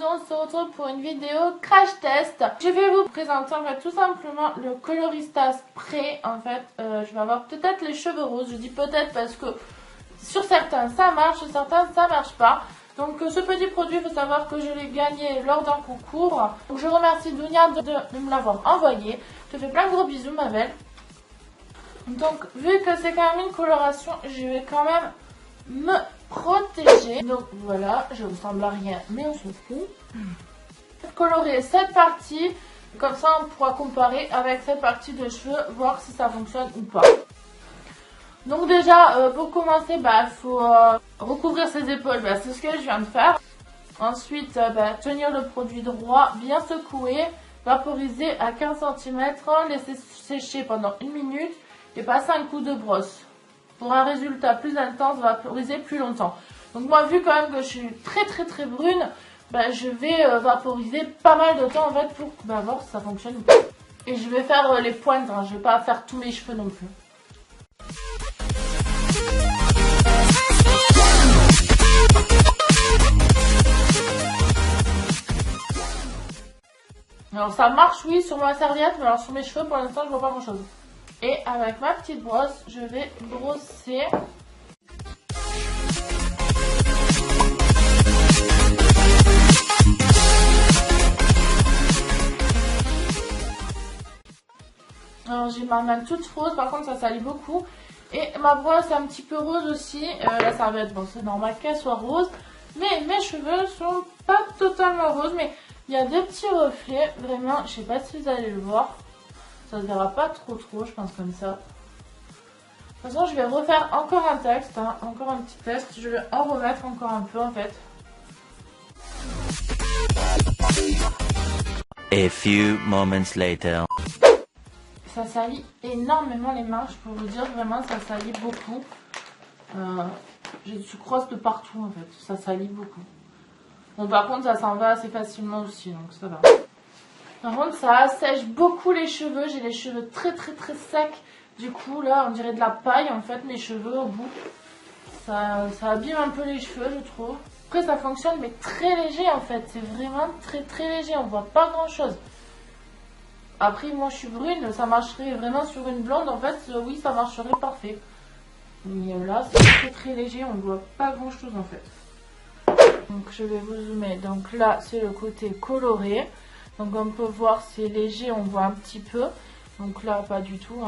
aujourd'hui on se retrouve pour une vidéo crash test. Je vais vous présenter en fait tout simplement le Colorista Spray. En fait je vais avoir peut-être les cheveux roses, je dis peut-être parce que sur certains ça marche, sur certains ça marche pas. Donc ce petit produit, il faut savoir que je l'ai gagné lors d'un concours. Donc je remercie Dunia de me l'avoir envoyé. Je te fais plein de gros bisous ma belle. Donc vu que c'est quand même une coloration, je vais quand même me protéger. Donc voilà, je ne ressemble à rien, mais on s'en fout. Colorer cette partie, comme ça on pourra comparer avec cette partie de cheveux, voir si ça fonctionne ou pas. Donc déjà, pour commencer, il faut recouvrir ses épaules, c'est ce que je viens de faire. Ensuite, tenir le produit droit, bien secouer, vaporiser à 15 cm, laisser sécher pendant 1 minute et passer un coup de brosse. Pour un résultat plus intense, vaporiser plus longtemps. Donc moi, vu quand même que je suis très brune, je vais vaporiser pas mal de temps en fait pour voir si ça fonctionne ou pas. Et je vais faire les pointes, je vais pas faire tous mes cheveux non plus. Alors ça marche oui sur ma serviette, mais alors sur mes cheveux pour l'instant je vois pas grand chose. Et avec ma petite brosse, je vais brosser. Alors j'ai ma main toute rose, par contre ça salit beaucoup. Et ma brosse est un petit peu rose aussi. La serviette, bon c'est normal qu'elle soit rose. Mais mes cheveux sont pas totalement roses, mais il y a des petits reflets. Vraiment, je sais pas si vous allez le voir. Ça se verra pas trop, je pense comme ça. De toute façon, je vais refaire encore un test, encore un petit test. Je vais en remettre encore un peu en fait. A few moments later. Ça salit énormément les mains, je peux vous dire vraiment ça salit beaucoup. J'ai du crosse de partout en fait, ça salit beaucoup. Bon par contre ça s'en va assez facilement aussi donc ça va. Par contre ça assèche beaucoup les cheveux, j'ai les cheveux très secs. Du coup là on dirait de la paille en fait mes cheveux au bout. Ça abîme un peu les cheveux je trouve. Après ça fonctionne mais très léger en fait, c'est vraiment très léger, on voit pas grand chose. Après moi je suis brune, ça marcherait vraiment sur une blonde en fait, oui ça marcherait parfait. Mais là c'est très léger, on ne voit pas grand chose en fait. Donc je vais vous zoomer, donc là c'est le côté coloré. Donc on peut voir c'est léger, on voit un petit peu. Donc là pas du tout.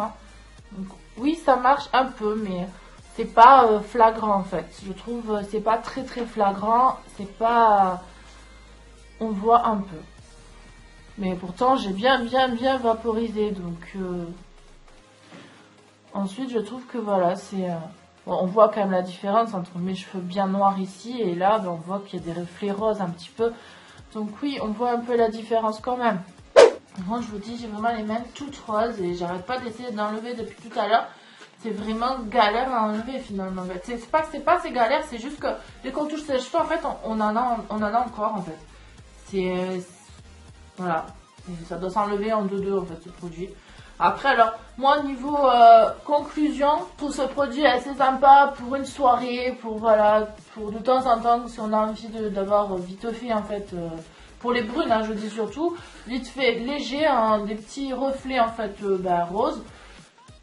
Donc, oui ça marche un peu mais c'est pas flagrant en fait. Je trouve c'est pas très flagrant, c'est pas... On voit un peu. Mais pourtant j'ai bien vaporisé donc... Ensuite je trouve que voilà c'est... Bon, on voit quand même la différence entre mes cheveux bien noirs ici et là on voit qu'il y a des reflets roses un petit peu. Donc oui on voit un peu la différence quand même. Moi je vous dis j'ai vraiment les mains toutes roses et j'arrête pas d'essayer d'enlever depuis tout à l'heure. C'est vraiment galère à enlever finalement. C'est pas que c'est galère, c'est juste que dès qu'on touche ses cheveux en fait on en a encore en fait. C'est... Voilà. Et ça doit s'enlever en deux en fait ce produit. Après alors moi niveau conclusion, je trouve ce produit assez sympa pour une soirée, pour voilà, pour de temps en temps si on a envie d'avoir vite fait en fait, pour les brunes je dis surtout, vite fait léger, des petits reflets en fait roses.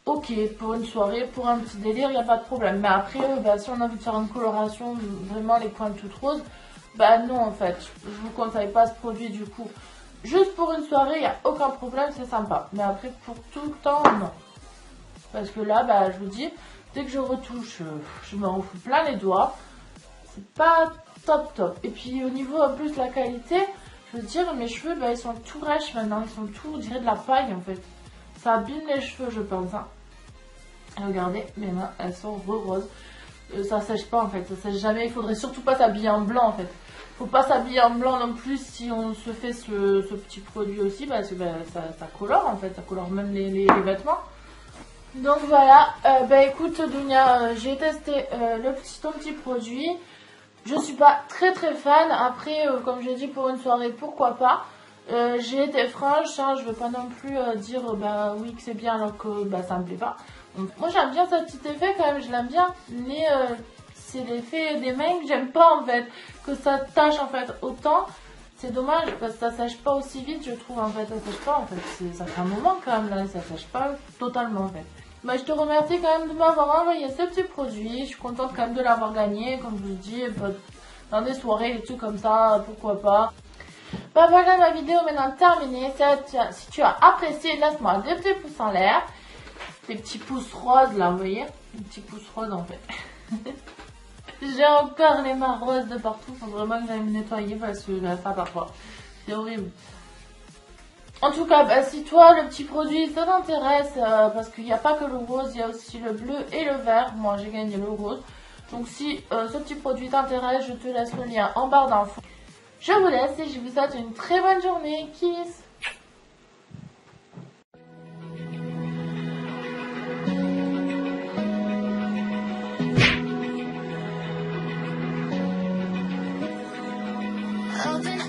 Ok pour une soirée, pour un petit délire, il n'y a pas de problème. Mais après si on a envie de faire une coloration, vraiment les pointes toutes roses, non en fait, je vous conseille pas ce produit du coup. Juste pour une soirée, il n'y a aucun problème, c'est sympa. Mais après, pour tout le temps, non. Parce que là, je vous dis, dès que je retouche, je me refous plein les doigts. C'est pas top. Et puis, au niveau, en plus, de la qualité, je veux dire, mes cheveux, ils sont tout rêches maintenant. Ils sont tout, on dirait de la paille, en fait. Ça abîme les cheveux, je pense. Regardez, mes mains, elles sont roses. Ça sèche pas, en fait. Ça sèche jamais. Il faudrait surtout pas s'habiller en blanc, en fait. Faut pas s'habiller en blanc non plus si on se fait ce petit produit aussi parce que ça colore en fait, ça colore même les vêtements. Donc voilà, écoute Dunia, j'ai testé ton petit produit. Je suis pas très fan, après comme j'ai dit pour une soirée pourquoi pas. J'ai été franche, je veux pas non plus dire oui que c'est bien alors que ça me plaît pas. Donc, moi j'aime bien ce petit effet quand même, je l'aime bien, mais c'est l'effet des mains que j'aime pas en fait, que ça tâche en fait autant. C'est dommage parce que ça sèche pas aussi vite, je trouve. En fait, ça sèche pas. En fait, ça fait un moment quand même là, ça sèche pas totalement en fait. Bah, je te remercie quand même de m'avoir envoyé ce petit produit. Je suis contente quand même de l'avoir gagné, comme je vous dis, dans des soirées, des trucs comme ça, pourquoi pas. Bah voilà, ma vidéo maintenant terminée. Si tu as apprécié, laisse-moi des petits pouces en l'air. Des petits pouces roses là, vous voyez? Des petits pouces roses en fait. J'ai encore les mains roses de partout. Faut vraiment que j'aille me nettoyer parce que là, ça part pas. C'est horrible. En tout cas, bah, si toi, le petit produit, ça t'intéresse, parce qu'il n'y a pas que le rose, il y a aussi le bleu et le vert. Moi, j'ai gagné le rose. Donc, si ce petit produit t'intéresse, je te laisse le lien en barre d'infos. Je vous laisse et je vous souhaite une très bonne journée. Kiss! Open